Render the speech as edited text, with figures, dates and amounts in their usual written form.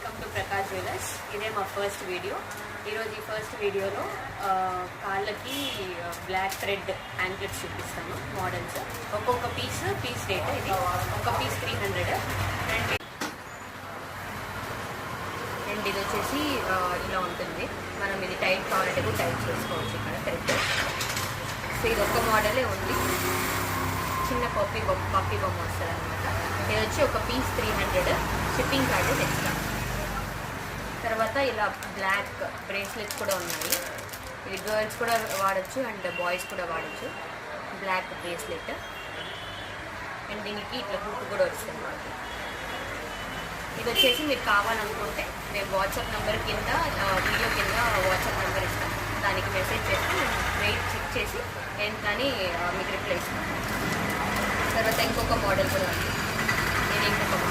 Welcome to Prakash jewellers. ఇదే మా first video. ఈరోజు ఈ ఫస్ట్ వీడియోలో కాళ్ళకి బ్లాక్ థ్రెడ్ యాంక్లెట్స్ చూపిస్తాను. మోడల్స్ ఒక్కొక్క పీస్ రేట్. ఇది ఒక పీస్ 300 అండ్ ఇది వచ్చేసి ఇలా ఉంటుంది. మనం ఇది టైట్ కావాలంటే కూడా టైట్ చేసుకోవచ్చు. ఇక్కడ థ్రెడ్. సో ఇది ఒక్క మోడలే ఉంది. చిన్న పప్పీ బొమ్మ వస్తుంది అనమాట. ఇది వచ్చి ఒక పీస్ 300. Shipping charges extra. తర్వాత ఇలా బ్లాక్ బ్రేస్లెట్స్ కూడా ఉన్నాయి. ఇది గర్ల్స్ కూడా వాడచ్చు అండ్ బాయ్స్ కూడా వాడచ్చు. బ్లాక్ బ్రేస్లెట్ అండ్ దీనికి ఇట్లా హుక్ కూడా వస్తుంది మనకి. ఇది వచ్చేసి మీరు కావాలనుకుంటే మేము వాట్సాప్ నెంబర్ కింద వీడియో కింద వాట్సాప్ నెంబర్ ఇస్తాం. దానికి మెసేజ్ చేసి వెయిట్ చెక్ చేసి ఎంత అని మీకు రిప్లై ఇస్తాం. తర్వాత ఇంకొక మోడల్ కూడా ఉంది. నేను ఇంకొక